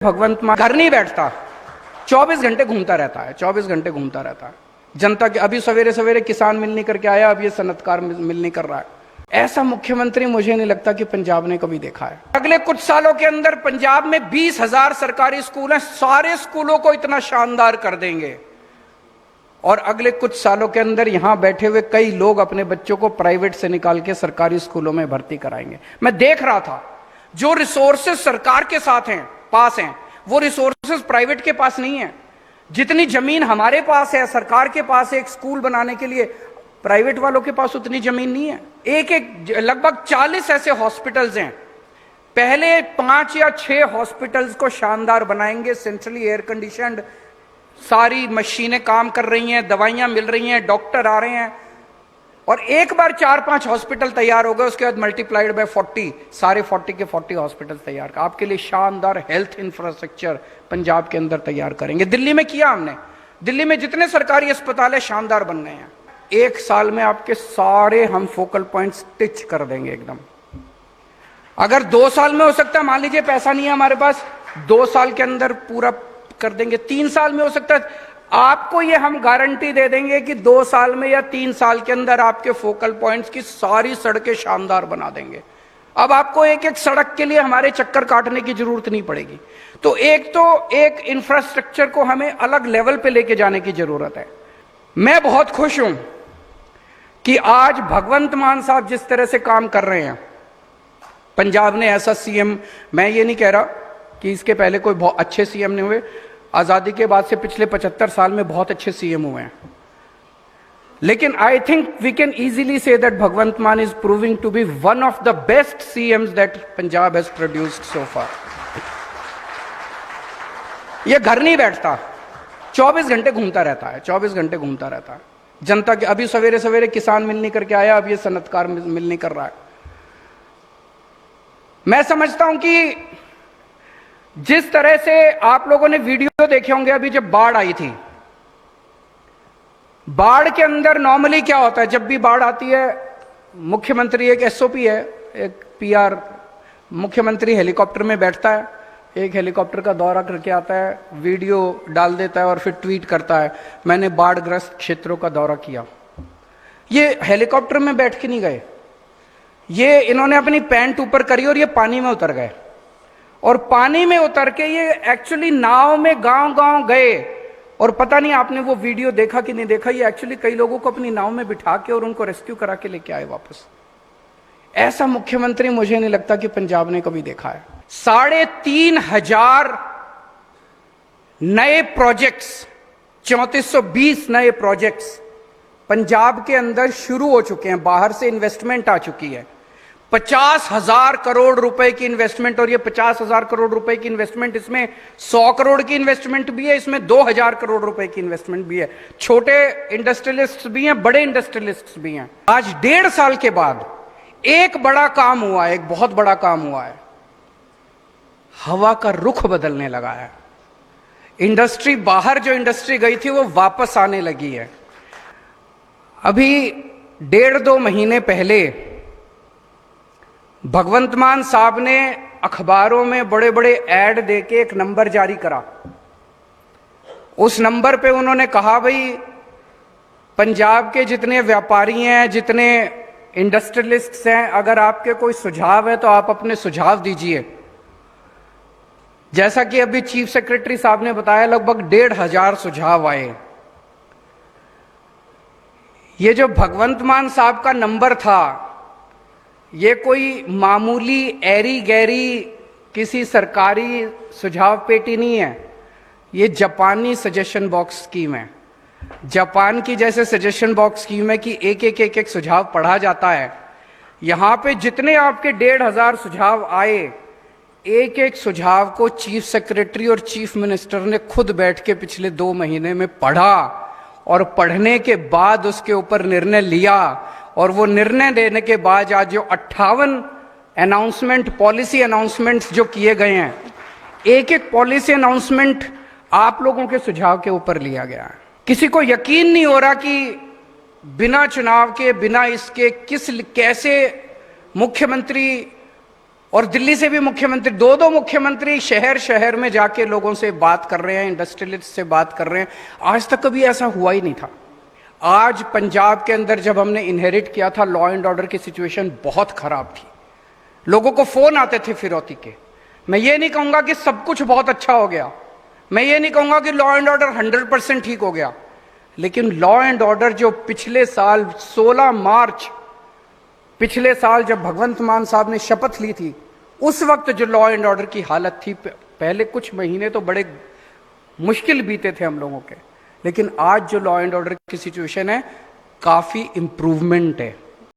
भगवंत मान घर नहीं बैठता, 24 घंटे घूमता रहता है, 24 घंटे घूमता रहता है जनता के। अभी सवेरे सवेरे किसान मिल नहीं करके आया, अब ये सनतकार मिल नहीं कर रहा है। ऐसा मुख्यमंत्री मुझे नहीं लगता कि पंजाब ने कभी देखा है। अगले कुछ सालों के अंदर पंजाब में 20,000 सरकारी स्कूल हैं, सारे स्कूलों को इतना शानदार कर देंगे। और अगले कुछ सालों के अंदर यहां बैठे हुए कई लोग अपने बच्चों को प्राइवेट से निकाल के सरकारी स्कूलों में भर्ती कराएंगे। मैं देख रहा था, जो रिसोर्सेज सरकार के साथ हैं, पास हैं, वो रिसोर्सेज प्राइवेट के पास नहीं है। जितनी जमीन हमारे पास है, सरकार के पास है एक स्कूल बनाने के लिए, प्राइवेट वालों के पास उतनी जमीन नहीं है। एक लगभग 40 ऐसे हॉस्पिटल्स हैं। पहले 5 या 6 हॉस्पिटल्स को शानदार बनाएंगे, सेंट्रली एयर कंडीशनड, सारी मशीनें काम कर रही हैं, दवाइयां मिल रही हैं, डॉक्टर आ रहे हैं, और एक बार 4-5 हॉस्पिटल तैयार हो गए, उसके बाद मल्टीप्लाइड बाय 40, सारे 40 के 40 हॉस्पिटल तैयार। आपके लिए शानदार हेल्थ इंफ्रास्ट्रक्चर पंजाब के अंदर तैयार करेंगे। दिल्ली में किया हमने, दिल्ली में जितने सरकारी अस्पताल है शानदार बन गए हैं। 1 साल में आपके सारे हम फोकल पॉइंट स्टिच कर देंगे एकदम। अगर 2 साल में हो सकता है, मान लीजिए पैसा नहीं है हमारे पास, 2 साल के अंदर पूरा कर देंगे। 3 साल में हो सकता है, आपको ये हम गारंटी दे देंगे कि 2 साल में या 3 साल के अंदर आपके फोकल पॉइंट्स की सारी सड़कें शानदार बना देंगे। अब आपको एक एक सड़क के लिए हमारे चक्कर काटने की जरूरत नहीं पड़ेगी। तो एक इंफ्रास्ट्रक्चर को हमें अलग लेवल पे लेके जाने की जरूरत है। मैं बहुत खुश हूं कि आज भगवंत मान साहब जिस तरह से काम कर रहे हैं, पंजाब ने ऐसा सीएम, मैं ये नहीं कह रहा कि इसके पहले कोई बहुत अच्छे सीएम नहीं हुए, आजादी के बाद से पिछले 75 साल में बहुत अच्छे सीएम हुए हैं, लेकिन I think we can easily say that Bhagwant Mann is proving to be one of the best CMs that Punjab has produced so far. ये घर नहीं बैठता, 24 घंटे घूमता रहता है, 24 घंटे घूमता रहता है जनता के। अभी सवेरे सवेरे किसान मिल नहीं करके आया, अब ये सनतकार मिल नहीं कर रहा है। मैं समझता हूं कि जिस तरह से आप लोगों ने वीडियो देखे होंगे, अभी जब बाढ़ आई थी, बाढ़ के अंदर नॉर्मली क्या होता है, जब भी बाढ़ आती है, मुख्यमंत्री, एक एसओपी है, एक पीआर, मुख्यमंत्री हेलीकॉप्टर में बैठता है, एक हेलीकॉप्टर का दौरा करके आता है, वीडियो डाल देता है और फिर ट्वीट करता है, मैंने बाढ़ग्रस्त क्षेत्रों का दौरा किया। ये हेलीकॉप्टर में बैठ के नहीं गए, ये इन्होंने अपनी पैंट ऊपर करी और ये पानी में उतर गए, और पानी में उतर के ये एक्चुअली नाव में गांव गांव गए। और पता नहीं आपने वो वीडियो देखा कि नहीं देखा, ये एक्चुअली कई लोगों को अपनी नाव में बिठा के और उनको रेस्क्यू करा के लेके आए वापस। ऐसा मुख्यमंत्री मुझे नहीं लगता कि पंजाब ने कभी देखा है। 3,500 नए प्रोजेक्ट्स, 3420 नए प्रोजेक्ट्स पंजाब के अंदर शुरू हो चुके हैं, बाहर से इन्वेस्टमेंट आ चुकी है। 50,000 करोड़ रुपए की इन्वेस्टमेंट, और ये 50,000 करोड़ रुपए की इन्वेस्टमेंट, इसमें 100 करोड़ की इन्वेस्टमेंट भी है, इसमें 2,000 करोड़ रुपए की इन्वेस्टमेंट भी है। छोटे इंडस्ट्रियलिस्ट भी हैं, बड़े इंडस्ट्रियलिस्ट भी हैं। आज 1.5 साल के बाद एक बड़ा काम हुआ है, एक बहुत बड़ा काम हुआ है, हवा का रुख बदलने लगा है। इंडस्ट्री, बाहर जो इंडस्ट्री गई थी वो वापस आने लगी है। अभी 1.5-2 महीने पहले भगवंत मान साहब ने अखबारों में बड़े बड़े ऐड देके एक नंबर जारी करा। उस नंबर पे उन्होंने कहा, भाई पंजाब के जितने व्यापारी हैं, जितने इंडस्ट्रियलिस्ट्स हैं, अगर आपके कोई सुझाव है तो आप अपने सुझाव दीजिए। जैसा कि अभी चीफ सेक्रेटरी साहब ने बताया, लगभग 1,500 सुझाव आए। ये जो भगवंत मान साहब का नंबर था, ये कोई मामूली ऐरी गैरी किसी सरकारी सुझाव पेटी नहीं है, ये जापानी सजेशन बॉक्स स्कीम है। जापान की जैसे सजेशन बॉक्स स्कीम है कि एक सुझाव पढ़ा जाता है। यहां पे जितने आपके 1,500 सुझाव आए, एक सुझाव को चीफ सेक्रेटरी और चीफ मिनिस्टर ने खुद बैठ के पिछले 2 महीने में पढ़ा, और पढ़ने के बाद उसके ऊपर निर्णय लिया। और वो निर्णय देने के बाद आज जो 58 अनाउंसमेंट, पॉलिसी अनाउंसमेंट्स जो किए गए हैं, एक पॉलिसी अनाउंसमेंट आप लोगों के सुझाव के ऊपर लिया गया है। किसी को यकीन नहीं हो रहा कि बिना चुनाव के, बिना इसके कैसे मुख्यमंत्री और दिल्ली से भी मुख्यमंत्री, दो दो मुख्यमंत्री शहर शहर में जाके लोगों से बात कर रहे हैं, इंडस्ट्रियलिस्ट से बात कर रहे हैं। आज तक कभी ऐसा हुआ ही नहीं था। आज पंजाब के अंदर जब हमने इनहेरिट किया था, लॉ एंड ऑर्डर की सिचुएशन बहुत खराब थी। लोगों को फोन आते थे फिरौती के। मैं ये नहीं कहूंगा कि सब कुछ बहुत अच्छा हो गया, मैं ये नहीं कहूंगा कि लॉ एंड ऑर्डर 100% ठीक हो गया, लेकिन लॉ एंड ऑर्डर जो पिछले साल 16 मार्च, पिछले साल जब भगवंत मान साहब ने शपथ ली थी, उस वक्त जो लॉ एंड ऑर्डर की हालत थी, पहले कुछ महीने तो बड़े मुश्किल बीते थे हम लोगों के, लेकिन आज जो लॉ एंड ऑर्डर की सिचुएशन है, काफी इंप्रूवमेंट है।